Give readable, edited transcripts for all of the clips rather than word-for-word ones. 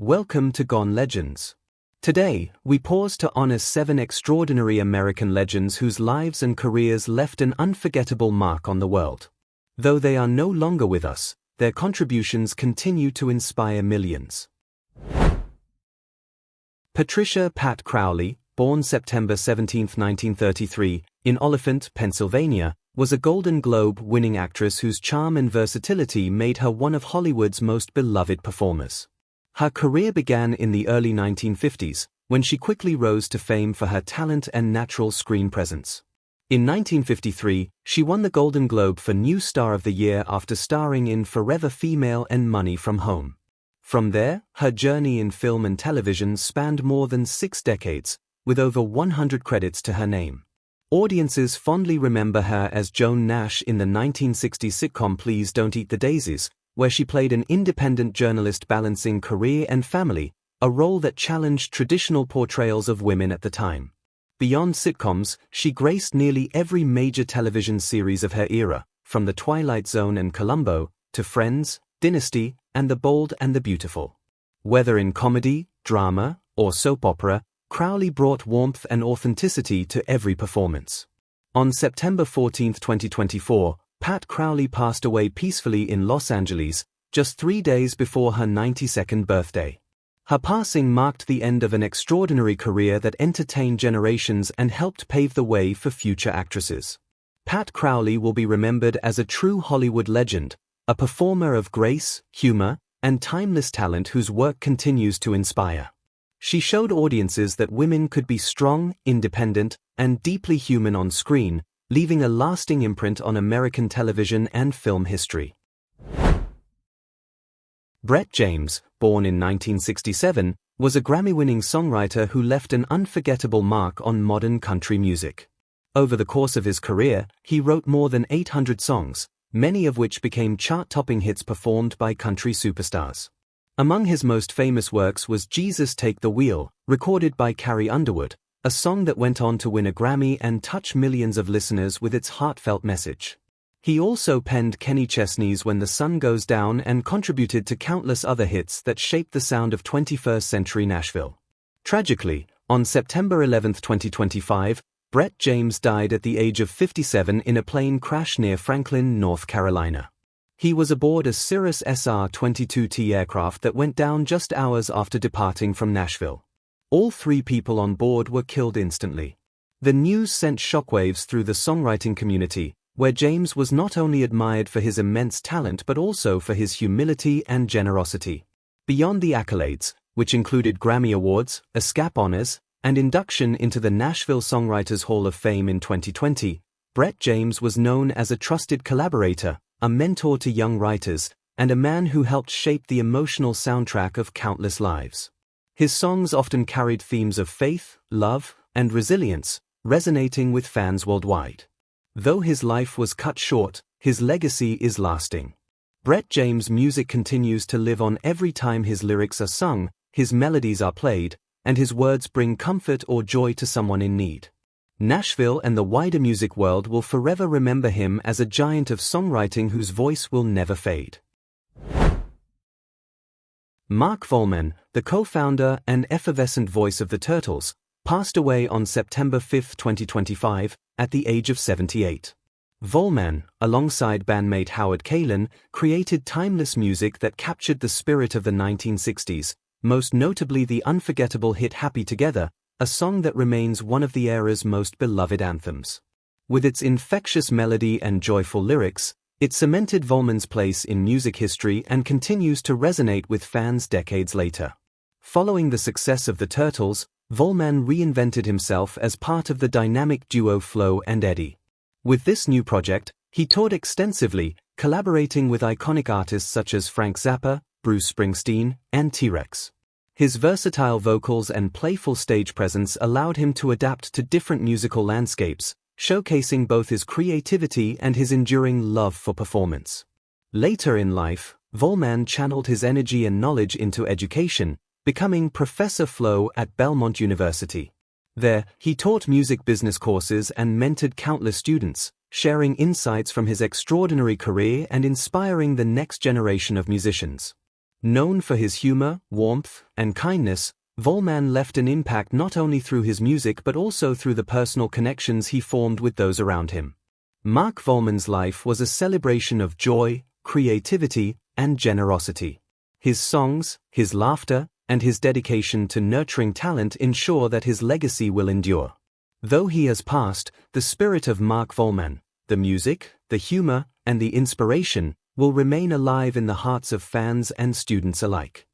Welcome to Gone Legends. Today, we pause to honor 7 extraordinary American legends whose lives and careers left an unforgettable mark on the world. Though they are no longer with us, their contributions continue to inspire millions. Patricia Pat Crowley, born September 17, 1933, in Oliphant, Pennsylvania, was a Golden Globe-winning actress whose charm and versatility made her one of Hollywood's most beloved performers. Her career began in the early 1950s, when she quickly rose to fame for her talent and natural screen presence. In 1953, she won the Golden Globe for New Star of the Year after starring in Forever Female and Money from Home. From there, her journey in film and television spanned more than 6 decades, with over 100 credits to her name. Audiences fondly remember her as Joan Nash in the 1960s sitcom Please Don't Eat the Daisies, where she played an independent journalist balancing career and family, a role that challenged traditional portrayals of women at the time. Beyond sitcoms, she graced nearly every major television series of her era, from The Twilight Zone and Columbo, to Friends, Dynasty, and The Bold and the Beautiful. Whether in comedy, drama, or soap opera, Crowley brought warmth and authenticity to every performance. On September 14, 2024, Pat Crowley passed away peacefully in Los Angeles, just 3 days before her 92nd birthday. Her passing marked the end of an extraordinary career that entertained generations and helped pave the way for future actresses. Pat Crowley will be remembered as a true Hollywood legend, a performer of grace, humor, and timeless talent whose work continues to inspire. She showed audiences that women could be strong, independent, and deeply human on screen, leaving a lasting imprint on American television and film history. Brett James, born in 1967, was a Grammy-winning songwriter who left an unforgettable mark on modern country music. Over the course of his career, he wrote more than 800 songs, many of which became chart-topping hits performed by country superstars. Among his most famous works was Jesus Take the Wheel, recorded by Carrie Underwood, a song that went on to win a Grammy and touch millions of listeners with its heartfelt message. He also penned Kenny Chesney's When the Sun Goes Down and contributed to countless other hits that shaped the sound of 21st-century Nashville. Tragically, on September 11, 2025, Brett James died at the age of 57 in a plane crash near Franklin, North Carolina. He was aboard a Cirrus SR-22T aircraft that went down just hours after departing from Nashville. All 3 people on board were killed instantly. The news sent shockwaves through the songwriting community, where James was not only admired for his immense talent but also for his humility and generosity. Beyond the accolades, which included Grammy Awards, ASCAP honors, and induction into the Nashville Songwriters Hall of Fame in 2020, Brett James was known as a trusted collaborator, a mentor to young writers, and a man who helped shape the emotional soundtrack of countless lives. His songs often carried themes of faith, love, and resilience, resonating with fans worldwide. Though his life was cut short, his legacy is lasting. Brett James' music continues to live on every time his lyrics are sung, his melodies are played, and his words bring comfort or joy to someone in need. Nashville and the wider music world will forever remember him as a giant of songwriting whose voice will never fade. Mark Volman, the co-founder and effervescent voice of the Turtles, passed away on September 5, 2025, at the age of 78. Volman, alongside bandmate Howard Kaylan, created timeless music that captured the spirit of the 1960s, most notably the unforgettable hit Happy Together, a song that remains one of the era's most beloved anthems. With its infectious melody and joyful lyrics, it cemented Volman's place in music history and continues to resonate with fans decades later. Following the success of the Turtles, Volman reinvented himself as part of the dynamic duo Flo and Eddie. With this new project, he toured extensively, collaborating with iconic artists such as Frank Zappa, Bruce Springsteen, and T-Rex. His versatile vocals and playful stage presence allowed him to adapt to different musical landscapes, showcasing both his creativity and his enduring love for performance. Later in life, Volman channeled his energy and knowledge into education, becoming Professor Flo at Belmont University. There, he taught music business courses and mentored countless students, sharing insights from his extraordinary career and inspiring the next generation of musicians. Known for his humor, warmth, and kindness, Volman left an impact not only through his music but also through the personal connections he formed with those around him. Mark Volman's life was a celebration of joy, creativity, and generosity. His songs, his laughter, and his dedication to nurturing talent ensure that his legacy will endure. Though he has passed, the spirit of Mark Volman, the music, the humor, and the inspiration, will remain alive in the hearts of fans and students alike.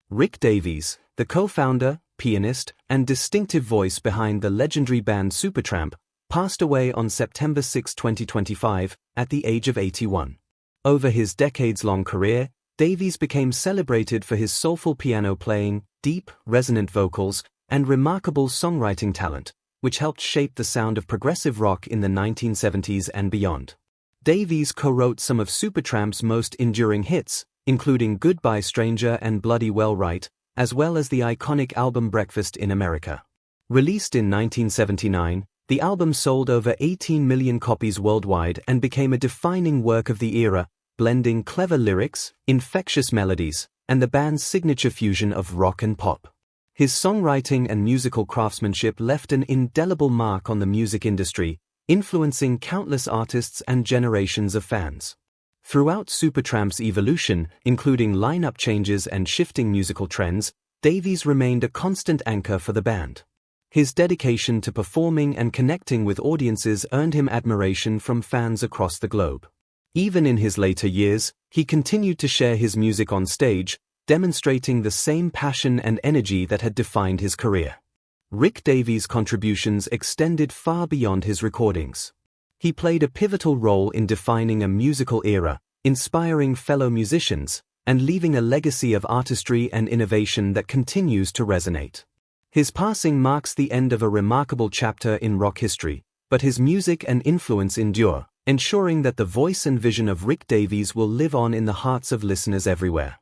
Rick Davies, the co-founder, pianist, and distinctive voice behind the legendary band Supertramp, passed away on September 6, 2025, at the age of 81. Over his decades-long career, Davies became celebrated for his soulful piano playing, deep, resonant vocals, and remarkable songwriting talent, which helped shape the sound of progressive rock in the 1970s and beyond. Davies co-wrote some of Supertramp's most enduring hits, including Goodbye Stranger and Bloody Well Right, as well as the iconic album Breakfast in America. Released in 1979, the album sold over 18 million copies worldwide and became a defining work of the era, blending clever lyrics, infectious melodies, and the band's signature fusion of rock and pop. His songwriting and musical craftsmanship left an indelible mark on the music industry, influencing countless artists and generations of fans. Throughout Supertramp's evolution, including lineup changes and shifting musical trends, Davies remained a constant anchor for the band. His dedication to performing and connecting with audiences earned him admiration from fans across the globe. Even in his later years, he continued to share his music on stage, demonstrating the same passion and energy that had defined his career. Rick Davies' contributions extended far beyond his recordings. He played a pivotal role in defining a musical era, inspiring fellow musicians, and leaving a legacy of artistry and innovation that continues to resonate. His passing marks the end of a remarkable chapter in rock history, but his music and influence endure, ensuring that the voice and vision of Rick Davies will live on in the hearts of listeners everywhere.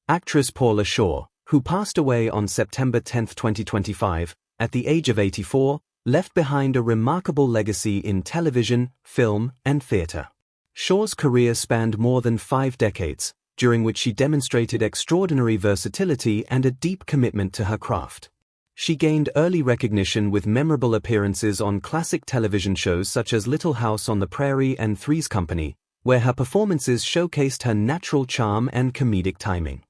Actress Paula Shaw, who passed away on September 10, 2025, at the age of 84, left behind a remarkable legacy in television, film, and theater. Shaw's career spanned more than 5 decades, during which she demonstrated extraordinary versatility and a deep commitment to her craft. She gained early recognition with memorable appearances on classic television shows such as Little House on the Prairie and Three's Company, where her performances showcased her natural charm and comedic timing.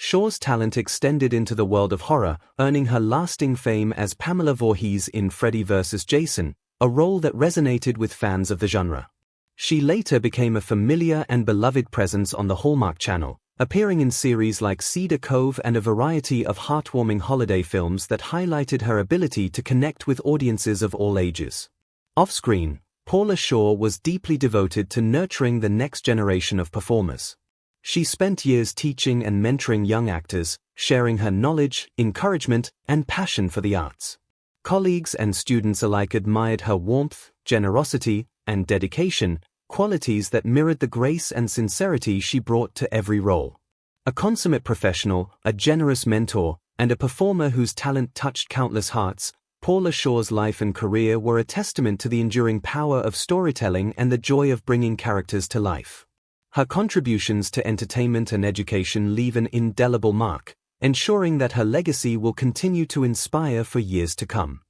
Shaw's talent extended into the world of horror, earning her lasting fame as Pamela Voorhees in Freddy vs. Jason, a role that resonated with fans of the genre. She later became a familiar and beloved presence on the Hallmark Channel, appearing in series like Cedar Cove and a variety of heartwarming holiday films that highlighted her ability to connect with audiences of all ages. Off-screen, Paula Shaw was deeply devoted to nurturing the next generation of performers. She spent years teaching and mentoring young actors, sharing her knowledge, encouragement, and passion for the arts. Colleagues and students alike admired her warmth, generosity, and dedication, qualities that mirrored the grace and sincerity she brought to every role. A consummate professional, a generous mentor, and a performer whose talent touched countless hearts, Paula Shaw's life and career were a testament to the enduring power of storytelling and the joy of bringing characters to life. Her contributions to entertainment and education leave an indelible mark, ensuring that her legacy will continue to inspire for years to come.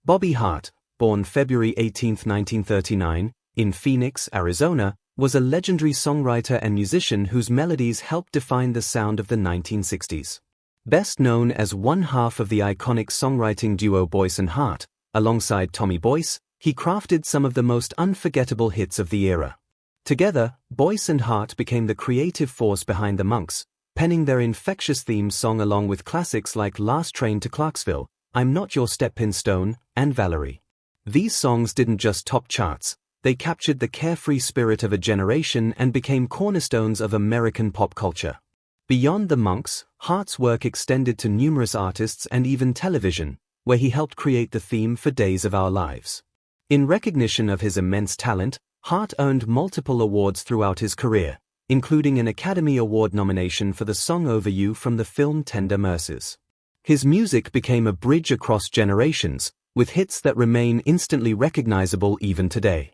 Bobby Hart, born February 18, 1939, in Phoenix, Arizona, was a legendary songwriter and musician whose melodies helped define the sound of the 1960s. Best known as one half of the iconic songwriting duo Boyce and Hart, alongside Tommy Boyce, he crafted some of the most unforgettable hits of the era. Together, Boyce and Hart became the creative force behind the Monks, penning their infectious theme song along with classics like Last Train to Clarksville, I'm Not Your Stepping Stone, and Valerie. These songs didn't just top charts, they captured the carefree spirit of a generation and became cornerstones of American pop culture. Beyond the Monks, Hart's work extended to numerous artists and even television, where he helped create the theme for Days of Our Lives. In recognition of his immense talent, Hart earned multiple awards throughout his career, including an Academy Award nomination for the song Over You from the film Tender Mercies. His music became a bridge across generations, with hits that remain instantly recognizable even today.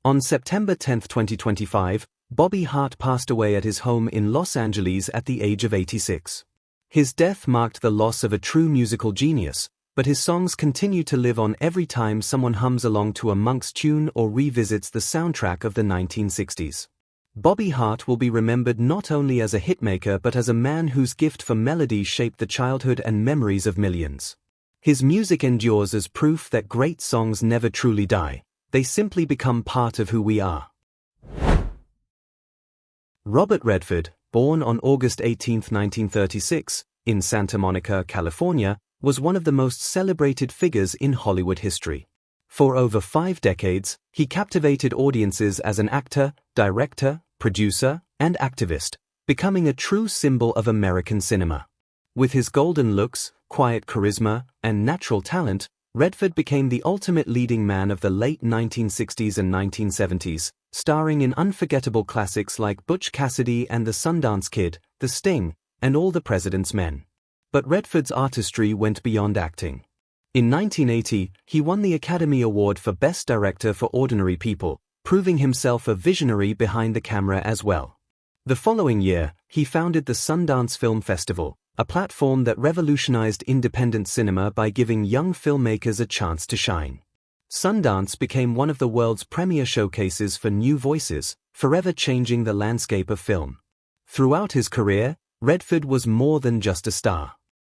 On September 10, 2025, Bobby Hart passed away at his home in Los Angeles at the age of 86. His death marked the loss of a true musical genius, but his songs continue to live on every time someone hums along to a Monks tune or revisits the soundtrack of the 1960s. Bobby Hart will be remembered not only as a hitmaker but as a man whose gift for melody shaped the childhood and memories of millions. His music endures as proof that great songs never truly die, they simply become part of who we are. Robert Redford, born on August 18, 1936, in Santa Monica, California, was one of the most celebrated figures in Hollywood history. For over 5 decades, he captivated audiences as an actor, director, producer, and activist, becoming a true symbol of American cinema. With his golden looks, quiet charisma, and natural talent, Redford became the ultimate leading man of the late 1960s and 1970s, starring in unforgettable classics like Butch Cassidy and the Sundance Kid, The Sting, and All the President's Men. But Redford's artistry went beyond acting. In 1980, he won the Academy Award for Best Director for Ordinary People, proving himself a visionary behind the camera as well. The following year, he founded the Sundance Film Festival, a platform that revolutionized independent cinema by giving young filmmakers a chance to shine. Sundance became one of the world's premier showcases for new voices, forever changing the landscape of film. Throughout his career, Redford was more than just a star.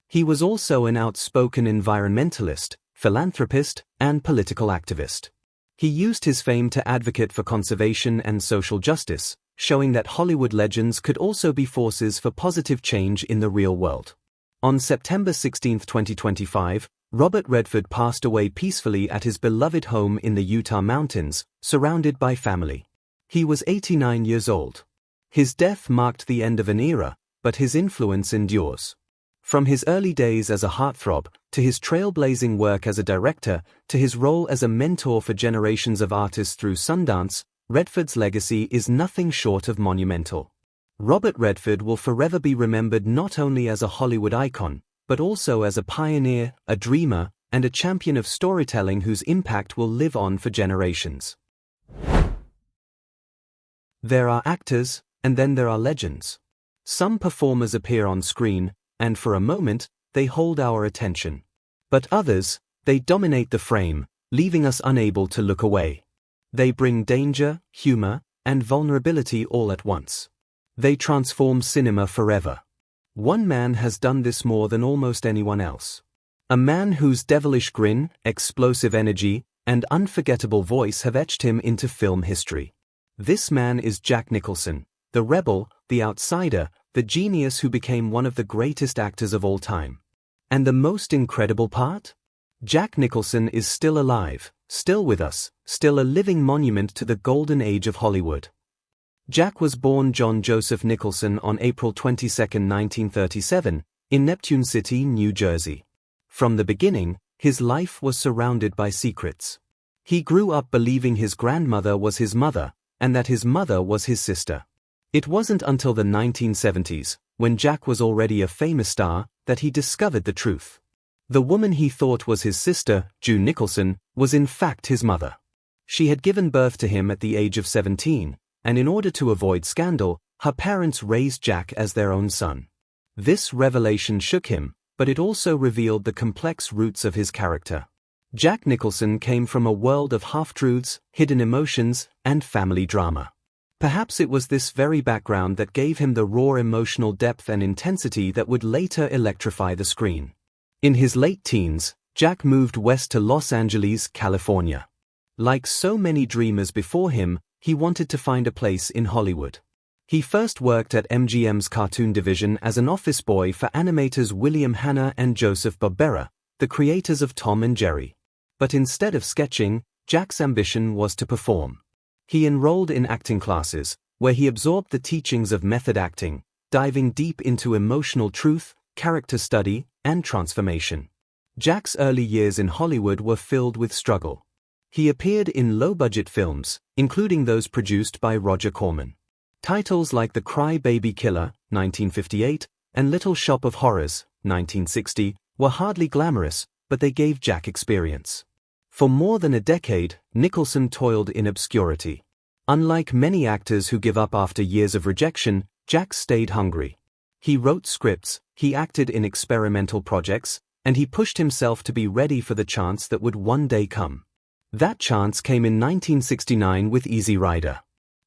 He was also an outspoken environmentalist, philanthropist, and political activist. He used his fame to advocate for conservation and social justice, showing that Hollywood legends could also be forces for positive change in the real world. On September 16, 2025, Robert Redford passed away peacefully at his beloved home in the Utah mountains, surrounded by family. He was 89 years old. His death marked the end of an era, but his influence endures. From his early days as a heartthrob, to his trailblazing work as a director, to his role as a mentor for generations of artists through Sundance, Redford's legacy is nothing short of monumental. Robert Redford will forever be remembered not only as a Hollywood icon, but also as a pioneer, a dreamer, and a champion of storytelling whose impact will live on for generations. There are actors, and then there are legends. Some performers appear on screen, and for a moment, they hold our attention. But others, they dominate the frame, leaving us unable to look away. They bring danger, humor, and vulnerability all at once. They transform cinema forever. One man has done this more than almost anyone else. A man whose devilish grin, explosive energy, and unforgettable voice have etched him into film history. This man is Jack Nicholson, the rebel, the outsider, the genius who became one of the greatest actors of all time. And the most incredible part? Jack Nicholson is still alive, still with us, still a living monument to the golden age of Hollywood. Jack was born John Joseph Nicholson on April 22, 1937, in Neptune City, New Jersey. From the beginning, his life was surrounded by secrets. He grew up believing his grandmother was his mother, and that his mother was his sister. It wasn't until the 1970s, when Jack was already a famous star, that he discovered the truth. The woman he thought was his sister, June Nicholson, was in fact his mother. She had given birth to him at the age of 17, and in order to avoid scandal, her parents raised Jack as their own son. This revelation shook him, but it also revealed the complex roots of his character. Jack Nicholson came from a world of half-truths, hidden emotions, and family drama. Perhaps it was this very background that gave him the raw emotional depth and intensity that would later electrify the screen. In his late teens, Jack moved west to Los Angeles, California. Like so many dreamers before him, he wanted to find a place in Hollywood. He first worked at MGM's cartoon division as an office boy for animators William Hanna and Joseph Barbera, the creators of Tom and Jerry. But instead of sketching, Jack's ambition was to perform. He enrolled in acting classes, where he absorbed the teachings of method acting, diving deep into emotional truth, character study, and transformation. Jack's early years in Hollywood were filled with struggle. He appeared in low-budget films, including those produced by Roger Corman. Titles like The Cry Baby Killer, 1958, and Little Shop of Horrors, 1960, were hardly glamorous, but they gave Jack experience. For more than a decade, Nicholson toiled in obscurity. Unlike many actors who give up after years of rejection, Jack stayed hungry. He wrote scripts, he acted in experimental projects, and he pushed himself to be ready for the chance that would one day come. That chance came in 1969 with Easy Rider.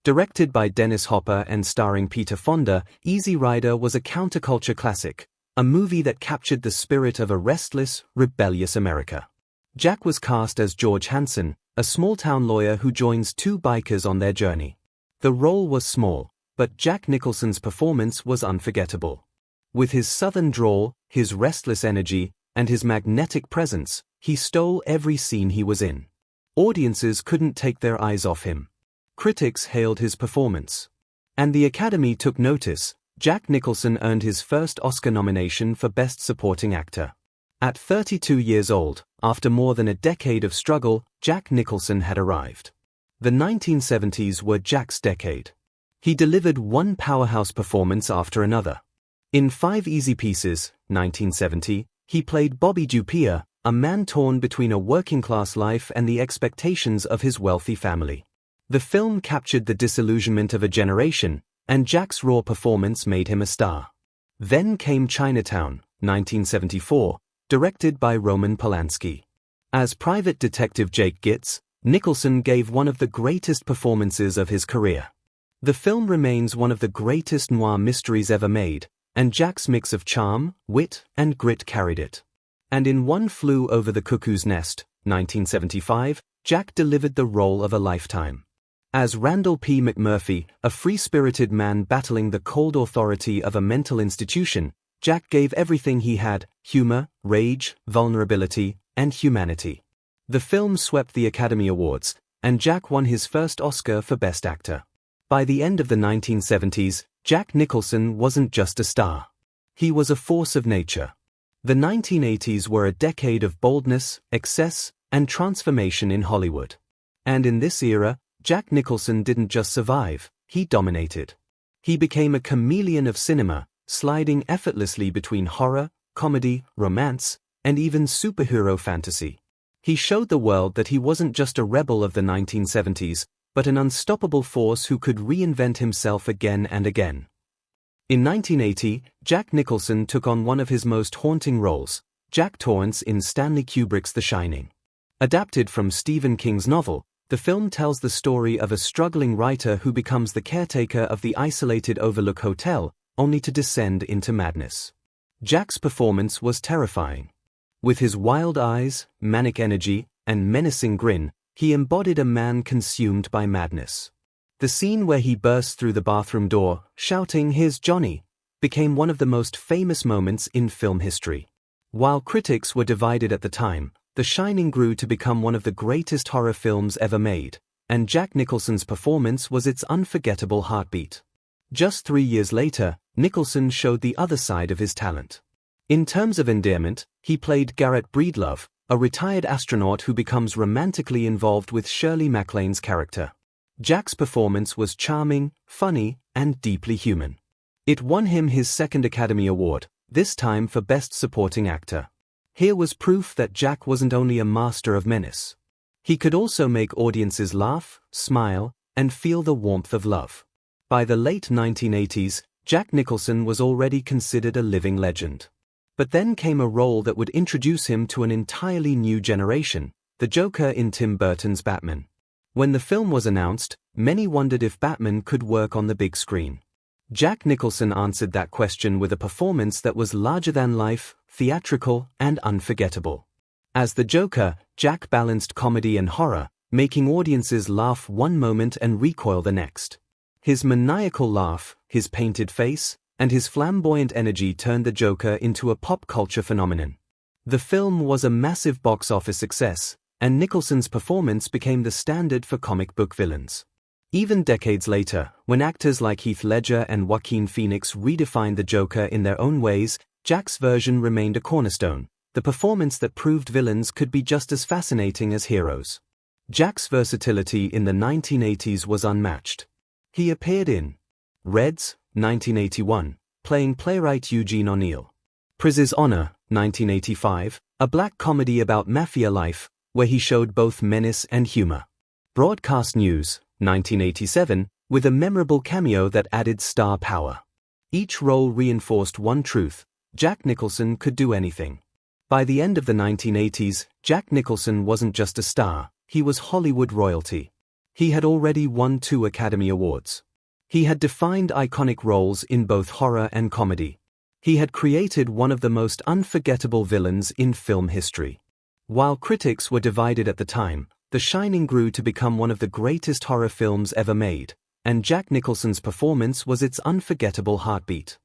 Directed by Dennis Hopper and starring Peter Fonda, Easy Rider was a counterculture classic, a movie that captured the spirit of a restless, rebellious America. Jack was cast as George Hanson, a small-town lawyer who joins two bikers on their journey. The role was small, but Jack Nicholson's performance was unforgettable. With his southern drawl, his restless energy, and his magnetic presence, he stole every scene he was in. Audiences couldn't take their eyes off him. Critics hailed his performance. And the Academy took notice. Jack Nicholson earned his first Oscar nomination for Best Supporting Actor. At 32 years old, after more than a decade of struggle, Jack Nicholson had arrived. The 1970s were Jack's decade. He delivered one powerhouse performance after another. In Five Easy Pieces, 1970, he played Bobby Dupia, a man torn between a working-class life and the expectations of his wealthy family. The film captured the disillusionment of a generation, and Jack's raw performance made him a star. Then came Chinatown, 1974, directed by Roman Polanski. As Private Detective Jake Gitz, Nicholson gave one of the greatest performances of his career. The film remains one of the greatest noir mysteries ever made, and Jack's mix of charm, wit, and grit carried it. And in One Flew Over the Cuckoo's Nest, 1975, Jack delivered the role of a lifetime. As Randall P. McMurphy, a free-spirited man battling the cold authority of a mental institution, Jack gave everything he had: humor, rage, vulnerability, and humanity. The film swept the Academy Awards, and Jack won his first Oscar for Best Actor. By the end of the 1970s, Jack Nicholson wasn't just a star. He was a force of nature. The 1980s were a decade of boldness, excess, and transformation in Hollywood. And in this era, Jack Nicholson didn't just survive, he dominated. He became a chameleon of cinema, sliding effortlessly between horror, comedy, romance, and even superhero fantasy. He showed the world that he wasn't just a rebel of the 1970s, but an unstoppable force who could reinvent himself again and again. In 1980, Jack Nicholson took on one of his most haunting roles, Jack Torrance in Stanley Kubrick's The Shining. Adapted from Stephen King's novel, the film tells the story of a struggling writer who becomes the caretaker of the isolated Overlook Hotel, only to descend into madness. Jack's performance was terrifying. With his wild eyes, manic energy, and menacing grin, he embodied a man consumed by madness. The scene where he bursts through the bathroom door, shouting, "Here's Johnny," became one of the most famous moments in film history. While critics were divided at the time, The Shining grew to become one of the greatest horror films ever made, and Jack Nicholson's performance was its unforgettable heartbeat. Just 3 years later, Nicholson showed the other side of his talent. In terms of endearment, he played Garrett Breedlove, a retired astronaut who becomes romantically involved with Shirley MacLaine's character. Jack's performance was charming, funny, and deeply human. It won him his second Academy Award, this time for Best Supporting Actor. Here was proof that Jack wasn't only a master of menace. He could also make audiences laugh, smile, and feel the warmth of love. By the late 1980s, Jack Nicholson was already considered a living legend. But then came a role that would introduce him to an entirely new generation, the Joker in Tim Burton's Batman. When the film was announced, many wondered if Batman could work on the big screen. Jack Nicholson answered that question with a performance that was larger than life, theatrical, and unforgettable. As the Joker, Jack balanced comedy and horror, making audiences laugh one moment and recoil the next. His maniacal laugh, his painted face, and his flamboyant energy turned the Joker into a pop culture phenomenon. The film was a massive box office success, and Nicholson's performance became the standard for comic book villains. Even decades later, when actors like Heath Ledger and Joaquin Phoenix redefined the Joker in their own ways, Jack's version remained a cornerstone, the performance that proved villains could be just as fascinating as heroes. Jack's versatility in the 1980s was unmatched. He appeared in Reds, 1981, playing playwright Eugene O'Neill. Priz's Honor, 1985, a black comedy about mafia life, where he showed both menace and humor. Broadcast News, 1987, with a memorable cameo that added star power. Each role reinforced one truth: Jack Nicholson could do anything. By the end of the 1980s, Jack Nicholson wasn't just a star, he was Hollywood royalty. He had already won 2 Academy Awards. He had defined iconic roles in both horror and comedy. He had created one of the most unforgettable villains in film history. While critics were divided at the time, The Shining grew to become one of the greatest horror films ever made, and Jack Nicholson's performance was its unforgettable heartbeat.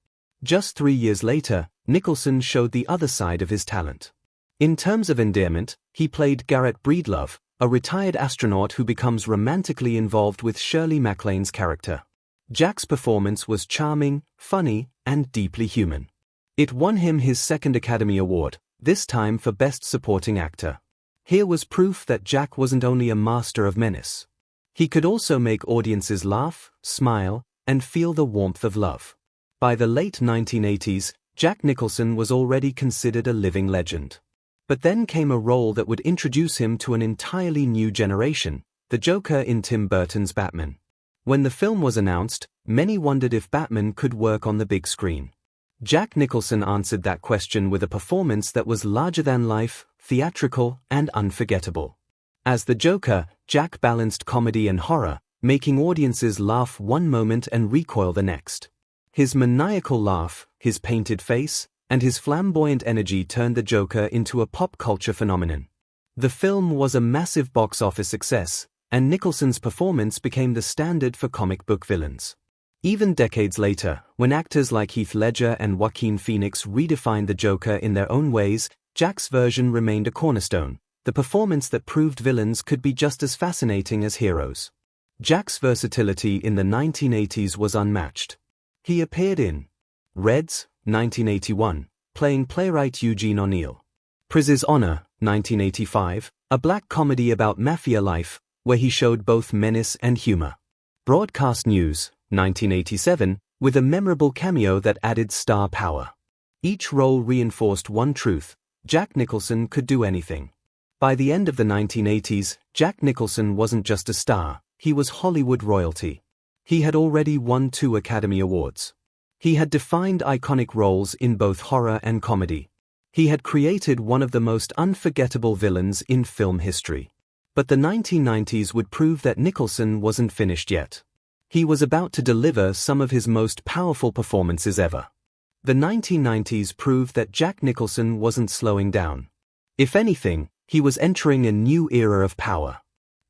Just 3 years later, Nicholson showed the other side of his talent. In terms of endearment, he played Garrett Breedlove, a retired astronaut who becomes romantically involved with Shirley MacLaine's character. Jack's performance was charming, funny, and deeply human. It won him his 2nd Academy Award, this time for Best Supporting Actor. Here was proof that Jack wasn't only a master of menace. He could also make audiences laugh, smile, and feel the warmth of love. By the late 1980s, Jack Nicholson was already considered a living legend. But then came a role that would introduce him to an entirely new generation, the Joker in Tim Burton's Batman. When the film was announced, many wondered if Batman could work on the big screen. Jack Nicholson answered that question with a performance that was larger than life, theatrical, and unforgettable. As the Joker, Jack balanced comedy and horror, making audiences laugh one moment and recoil the next. His maniacal laugh, his painted face, and his flamboyant energy turned the Joker into a pop culture phenomenon. The film was a massive box office success, and Nicholson's performance became the standard for comic book villains. Even decades later, when actors like Heath Ledger and Joaquin Phoenix redefined the Joker in their own ways, Jack's version remained a cornerstone, the performance that proved villains could be just as fascinating as heroes. Jack's versatility in the 1980s was unmatched. He appeared in Reds, 1981, playing playwright Eugene O'Neill. Priz's Honor, 1985, a black comedy about mafia life, where he showed both menace and humor. Broadcast News, 1987, with a memorable cameo that added star power. Each role reinforced one truth: Jack Nicholson could do anything. By the end of the 1980s, Jack Nicholson wasn't just a star, he was Hollywood royalty. He had already won 2 Academy Awards. He had defined iconic roles in both horror and comedy. He had created one of the most unforgettable villains in film history. But the 1990s would prove that Nicholson wasn't finished yet. He was about to deliver some of his most powerful performances ever. The 1990s proved that Jack Nicholson wasn't slowing down. If anything, he was entering a new era of power.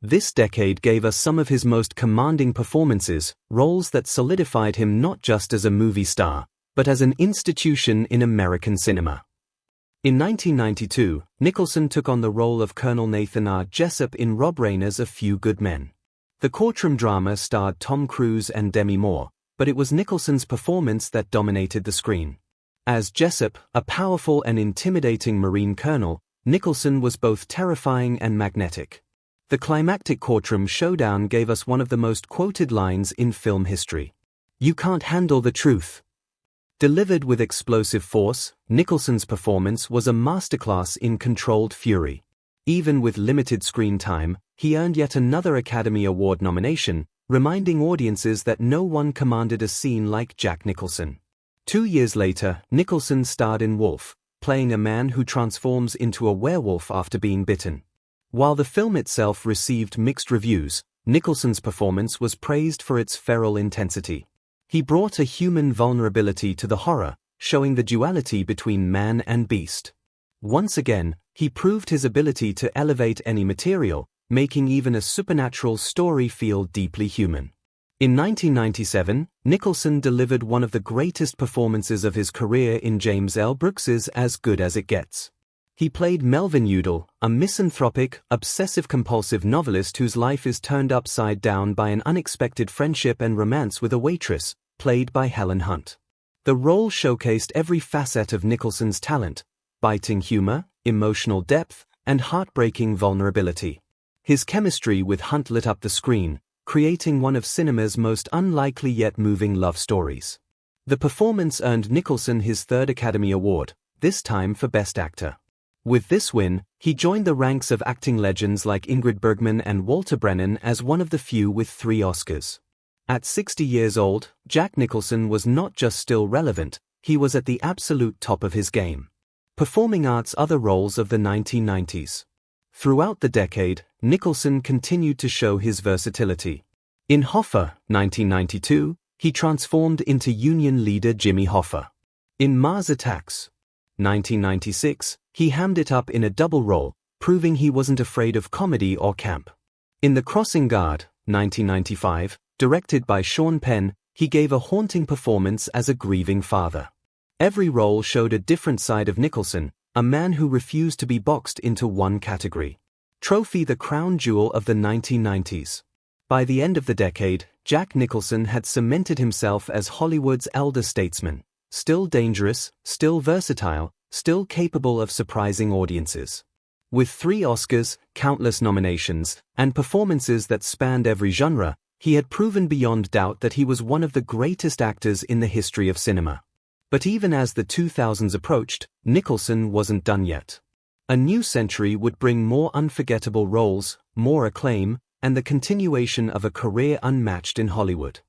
This decade gave us some of his most commanding performances, roles that solidified him not just as a movie star, but as an institution in American cinema. In 1992, Nicholson took on the role of Colonel Nathan R. Jessup in Rob Reiner's A Few Good Men. The courtroom drama starred Tom Cruise and Demi Moore, but it was Nicholson's performance that dominated the screen. As Jessup, a powerful and intimidating Marine colonel, Nicholson was both terrifying and magnetic. The climactic courtroom showdown gave us one of the most quoted lines in film history. "You can't handle the truth." Delivered with explosive force, Nicholson's performance was a masterclass in controlled fury. Even with limited screen time, he earned yet another Academy Award nomination, reminding audiences that no one commanded a scene like Jack Nicholson. 2 years later, Nicholson starred in Wolf, playing a man who transforms into a werewolf after being bitten. While the film itself received mixed reviews, Nicholson's performance was praised for its feral intensity. He brought a human vulnerability to the horror, showing the duality between man and beast. Once again, he proved his ability to elevate any material, making even a supernatural story feel deeply human. In 1997, Nicholson delivered one of the greatest performances of his career in James L. Brooks's As Good as It Gets. He played Melvin Udall, a misanthropic, obsessive-compulsive novelist whose life is turned upside down by an unexpected friendship and romance with a waitress, played by Helen Hunt. The role showcased every facet of Nicholson's talent: biting humor, emotional depth, and heartbreaking vulnerability. His chemistry with Hunt lit up the screen, creating one of cinema's most unlikely yet moving love stories. The performance earned Nicholson his 3rd Academy Award, this time for Best Actor. With this win, He joined the ranks of acting legends like Ingrid Bergman and Walter Brennan as one of the few with 3 Oscars. At 60 years old, Jack Nicholson was not just still relevant, he was at the absolute top of his game. Performing arts other roles of the 1990s. Throughout the decade, Nicholson continued to show his versatility. In Hoffa, 1992, he transformed into Union leader Jimmy Hoffa. In Mars Attacks, 1996, he hammed it up in a double role, proving he wasn't afraid of comedy or camp. In The Crossing Guard, 1995, directed by Sean Penn, he gave a haunting performance as a grieving father. Every role showed a different side of Nicholson, a man who refused to be boxed into one category. Trophy the crown jewel of the 1990s. By the end of the decade, Jack Nicholson had cemented himself as Hollywood's elder statesman, still dangerous, still versatile, still capable of surprising audiences. With 3 Oscars, countless nominations, and performances that spanned every genre, he had proven beyond doubt that he was one of the greatest actors in the history of cinema. But even as the 2000s approached, Nicholson wasn't done yet. A new century would bring more unforgettable roles, more acclaim, and the continuation of a career unmatched in Hollywood.